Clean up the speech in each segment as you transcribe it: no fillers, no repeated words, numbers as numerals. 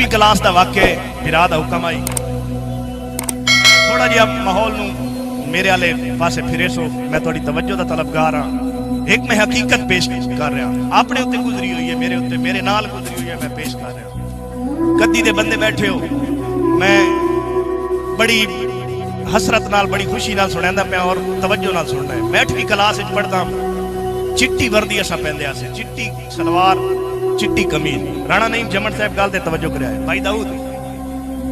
8वीं क्लास का वाक्य बिरा दा हुक्म आई थोड़ा जिहा माहौल नूं मेरे आले पासे फिरे सो मैं थोड़ी तवज्जो का तलबगार हाँ एक मैं हकीकत पेश कर रहा अपने उत्ते गुजरी हुई है मेरे उत्ते मेरे नाल गुजरी हुई है मैं पेश कर रहा कद्दी दे बंदे बैठे हो मैं बड़ी हसरत नाल बड़ी खुशी नाल सुनांदा पिया और तवज्जो नाल सुनना है मैं 8वीं क्लास विच पढ़दा चिट्टी वर्दी असा पहनदे आसे चिट्टी सलवार चिट्टी कमीज राणा नईम जमन साहब गल ते तवज्जो कराया भाई दाऊद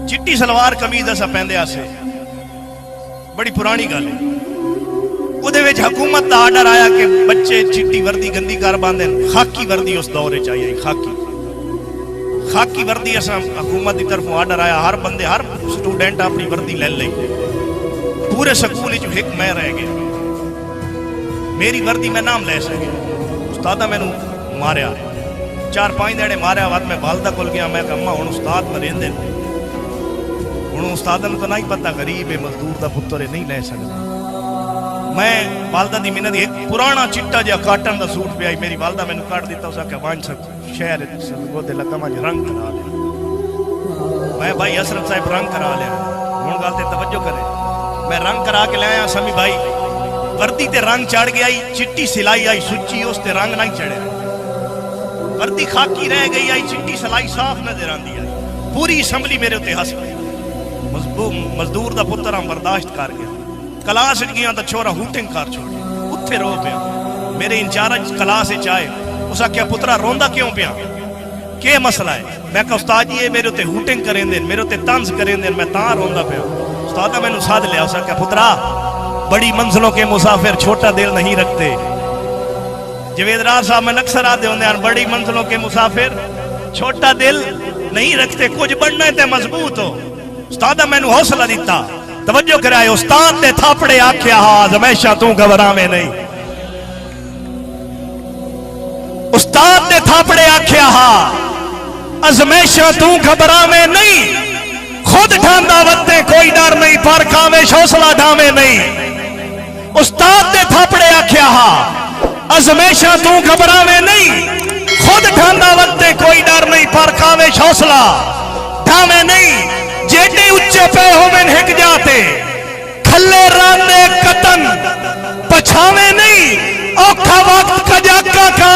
चिट्टी सलवार कमीज असा पहनदे आसे बड़ी पुरानी गल है उहदे विच हुकूमत का आर्डर आया कि बच्चे चिट्टी वर्दी गंदी कर बांधे खाकी वर्दी उस दौर च आई खाकी वर्दी असा हुकूमत की तरफों आर्डर आया हर बंदे हर स्टूडेंट अपनी वर्दी ले ली पूरे स्कूल एक मैं रह गया मेरी वर्दी मैं नाम ले सके उस्तादा मैनू मारिया 4-5 दिहाड़े मारिया बाद मैं वालदा कोल गया मैं अम्मा हुण उस्ताद मरेंदे हुण उस्तादन तो नहीं पता गरीब है मजदूर का पुत्र है नहीं ले सकता मैं वालदा की मिन्नत एक पुराना चिट्टा जिहा काटन का सूट पिया मेरी वालदा मैनू काट दिता उस आख्या वन शहर लगा रंग करा लिया मैं भाई असरफ साहब रंग करा लिया हुण गल ते तवज्जो करे मैं रंग करा के लाया समी भाई वर्दी ते रंग चढ़ गया चिट्टी सिलाई आई सुची उस ते रंग नहीं चढ़िया वर्दी खाकी रह गई आई चिट्टी सिलाई साफ नजर आती है पूरी असैम्बली मेरे उत्ते हस पई मजदूर का पुत्र हम बर्दाश्त कर गया क्लास गया तो छोरा हूटिंग कर छोड़ी उत्थे रो पिया मेरे इंचार्ज क्लास आए उस आख्या पुत्रा रोंदा क्यों पिया के मसला है मैं कहा उस्ताद जी ये मेरे उत्ते हूटिंग करेंदे मेरे उत्ते तंज करेंदे मैं तां रोंदा पिया उस्ताद मैनू साध लिया उस आख्या पुत्रा बड़ी मंजिलों के मुसाफिर छोटा दिल नहीं रखते जवेद राज साहब मैं अक्सर आते होंगे बड़ी मंजिलों के मुसाफिर छोटा दिल नहीं रखते कुछ बनना है ते मजबूत हो उस्ताद मैनू हौसला दिता तवज्जो कराए उस्ताद ने थापड़े आख्या हाज हमेशा तू घबरावे नहीं उस्ताद ने थापड़े आख्या हा अजमेशा तू घबरावे नहीं खुद ठांदा वत्ते कोई डर नहीं पर खावे हौसला ढावे नहीं उस्ताद ने थापड़े आख्या हा अजमेशा तू घबरावे नहीं खुद ठांदा वत्ते कोई डर नहीं पर खावे हौसला ढावे नहीं जेडे उच्चे पे होवे हिक जाते खल्ले राने कतन पछावे नहीं औखा वक्त कजाका का